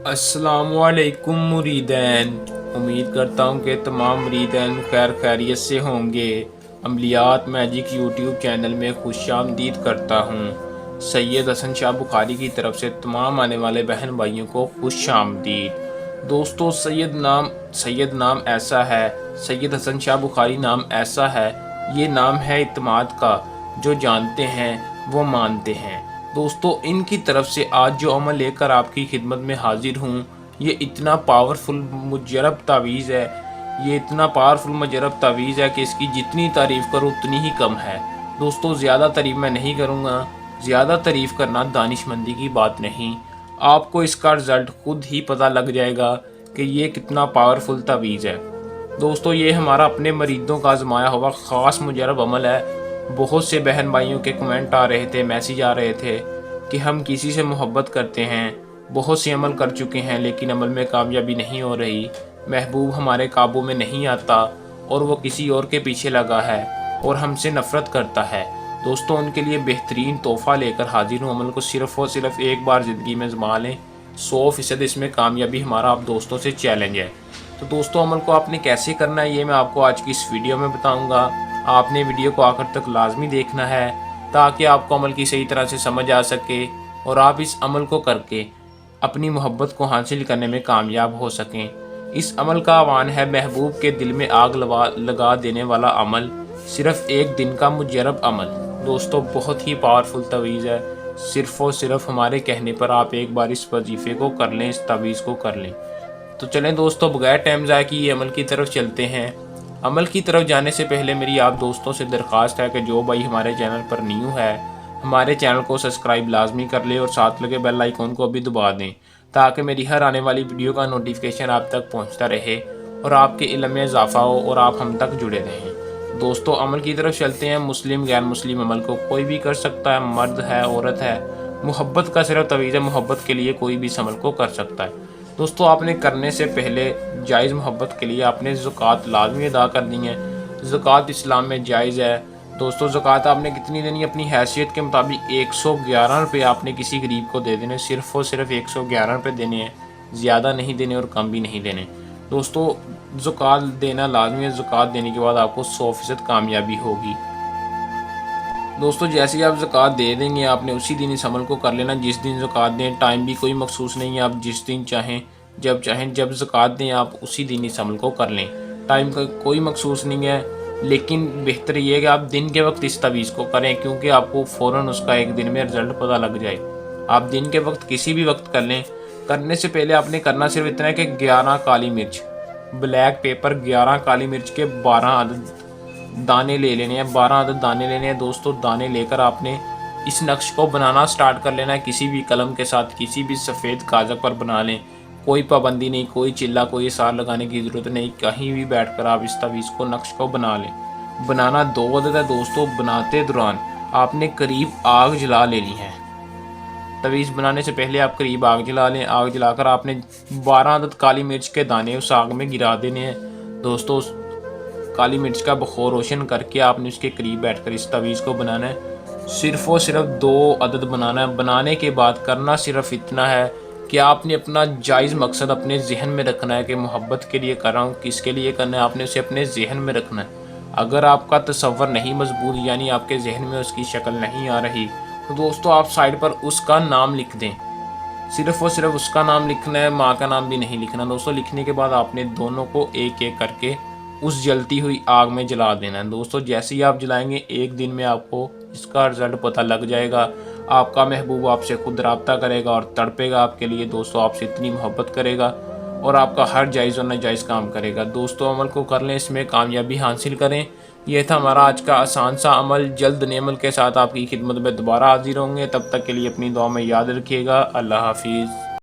السلام علیکم مریدین، امید کرتا ہوں کہ تمام مریدین خیر خیریت سے ہوں گے۔ عملیات میجک یوٹیوب چینل میں خوش آمدید کرتا ہوں۔ سید حسن شاہ بخاری کی طرف سے تمام آنے والے بہن بھائیوں کو خوش آمدید۔ دوستو سید نام ایسا ہے، سید حسن شاہ بخاری نام ایسا ہے، یہ نام ہے اعتماد کا، جو جانتے ہیں وہ مانتے ہیں۔ دوستو ان کی طرف سے آج جو عمل لے کر آپ کی خدمت میں حاضر ہوں، یہ اتنا پاورفل مجرب تعویذ ہے، کہ اس کی جتنی تعریف کرو اتنی ہی کم ہے۔ دوستو زیادہ تعریف میں نہیں کروں گا، زیادہ تعریف کرنا دانش مندی کی بات نہیں۔ آپ کو اس کا رزلٹ خود ہی پتہ لگ جائے گا کہ یہ کتنا پاورفل تعویذ ہے۔ دوستو یہ ہمارا اپنے مریدوں کا آزمایا ہوا خاص مجرب عمل ہے۔ بہت سے بہن بھائیوں کے کمنٹ آ رہے تھے، میسیج آ رہے تھے کہ ہم کسی سے محبت کرتے ہیں، بہت سے عمل کر چکے ہیں لیکن عمل میں کامیابی نہیں ہو رہی، محبوب ہمارے قابو میں نہیں آتا اور وہ کسی اور کے پیچھے لگا ہے اور ہم سے نفرت کرتا ہے۔ دوستو ان کے لیے بہترین تحفہ لے کر حاضر ہوں۔ عمل کو صرف اور صرف ایک بار زندگی میں آزما لیں، 100% اس میں کامیابی ہمارا آپ دوستوں سے چیلنج ہے۔ تو دوستو عمل کو آپ نے کیسے کرنا ہے یہ میں آپ کو آج کی اس ویڈیو میں بتاؤں گا۔ آپ نے ویڈیو کو آخر تک لازمی دیکھنا ہے تاکہ آپ کو عمل کی صحیح طرح سے سمجھ آ سکے اور آپ اس عمل کو کر کے اپنی محبت کو حاصل کرنے میں کامیاب ہو سکیں۔ اس عمل کا عنوان ہے محبوب کے دل میں آگ لگا دینے والا عمل، صرف ایک دن کا مجرب عمل۔ دوستو بہت ہی پاورفل تعویذ ہے، صرف اور صرف ہمارے کہنے پر آپ ایک بار اس وظیفے کو کر لیں، اس تعویذ کو کر لیں۔ تو چلیں دوستو بغیر ٹائم ضائع کیے عمل کی طرف چلتے ہیں۔ عمل کی طرف جانے سے پہلے میری آپ دوستوں سے درخواست ہے کہ جو بھائی ہمارے چینل پر نیو ہے، ہمارے چینل کو سبسکرائب لازمی کر لے اور ساتھ لگے بیل آئیکن کو بھی دبا دیں تاکہ میری ہر آنے والی ویڈیو کا نوٹیفیکیشن آپ تک پہنچتا رہے اور آپ کے علم میں اضافہ ہو اور آپ ہم تک جڑے رہیں۔ دوستو عمل کی طرف چلتے ہیں۔ مسلم غیر مسلم عمل کو کوئی بھی کر سکتا ہے، مرد ہے عورت ہے، محبت کا صرف تعویذ ہے، محبت کے لیے کوئی بھی اس عمل کو کر سکتا ہے۔ دوستو آپ نے کرنے سے پہلے جائز محبت کے لیے آپ نے زکوٰۃ لازمی ادا کرنی ہے۔ زکوٰۃ اسلام میں جائز ہے۔ دوستو زکوٰۃ آپ نے کتنی دینی ہے؟ اپنی حیثیت کے مطابق 111 روپے آپ نے کسی غریب کو دے دینے، صرف اور صرف 111 روپے دینے ہیں، زیادہ نہیں دینے اور کم بھی نہیں دینے۔ دوستو زکوٰۃ دینا لازمی ہے، زکوٰۃ دینے کے بعد آپ کو 100% کامیابی ہوگی۔ دوستو جیسے ہی آپ زکوٰۃ دے دیں گے آپ نے اسی دن اس عمل کو کر لینا، جس دن زکوٰۃ دیں، ٹائم بھی کوئی مخصوص نہیں ہے، آپ جس دن چاہیں جب زکوٰۃ دیں آپ اسی دن اس عمل کو کر لیں، ٹائم کا کوئی مخصوص نہیں ہے۔ لیکن بہتر یہ ہے کہ آپ دن کے وقت اس تعویذ کو کریں کیونکہ آپ کو فوراً اس کا ایک دن میں رزلٹ پتہ لگ جائے۔ آپ دن کے وقت کسی بھی وقت کر لیں۔ کرنے سے پہلے آپ نے کرنا صرف اتنا ہے کہ 11 کالی مرچ، بلیک پیپر 11 کالی مرچ کے 12 عدد دانے لے لینے ہیں، 12 عدد دانے لینے ہیں۔ دوستو دانے لے کر آپ نے اس نقش کو بنانا سٹارٹ کر لینا ہے، کسی بھی قلم کے ساتھ کسی بھی سفید کاغذ پر بنا لیں، کوئی پابندی نہیں، کوئی چلہ کوئی اثار لگانے کی ضرورت نہیں، کہیں بھی بیٹھ کر آپ اس تعویذ کو نقش کو بنا لیں۔ بنانا 2 عدد ہے دوستو۔ بناتے دوران آپ نے قریب آگ جلا لینی ہے، تعویذ بنانے سے پہلے آپ قریب آگ جلا لیں۔ آگ جلا کر آپ نے 12 عدد کالی مرچ کے دانے اس آگ میں گرا دینے ہیں۔ دوستو کالی مرچ کا بخور روشن کر کے آپ نے اس کے قریب بیٹھ کر اس تعویذ کو بنانا ہے، صرف اور صرف 2 عدد بنانا ہے۔ بنانے کے بعد کرنا صرف اتنا ہے کہ آپ نے اپنا جائز مقصد اپنے ذہن میں رکھنا ہے کہ محبت کے لیے کر رہا ہوں، کس کے لیے کرنا ہے، آپ نے اسے اپنے ذہن میں رکھنا ہے۔ اگر آپ کا تصور نہیں مضبوط یعنی آپ کے ذہن میں اس کی شکل نہیں آ رہی تو دوستو آپ سائڈ پر اس کا نام لکھ دیں، صرف اور صرف اس کا نام لکھنا ہے، ماں کا نام بھی نہیں لکھنا۔ دوستو لکھنے کے بعد آپ نے دونوں کو ایک ایک کر کے اس جلتی ہوئی آگ میں جلا دینا ہے۔ دوستو جیسے ہی آپ جلائیں گے ایک دن میں آپ کو اس کا رزلٹ پتہ لگ جائے گا۔ آپ کا محبوب آپ سے خود رابطہ کرے گا اور تڑپے گا آپ کے لیے۔ دوستو آپ سے اتنی محبت کرے گا اور آپ کا ہر جائز اور ناجائز کام کرے گا۔ دوستو عمل کو کر لیں، اس میں کامیابی حاصل کریں۔ یہ تھا ہمارا آج کا آسان سا عمل۔ جلد نئے عمل کے ساتھ آپ کی خدمت میں دوبارہ حاضر ہوں گے، تب تک کے لیے اپنی دعا میں یاد رکھیے گا۔ اللہ حافظ۔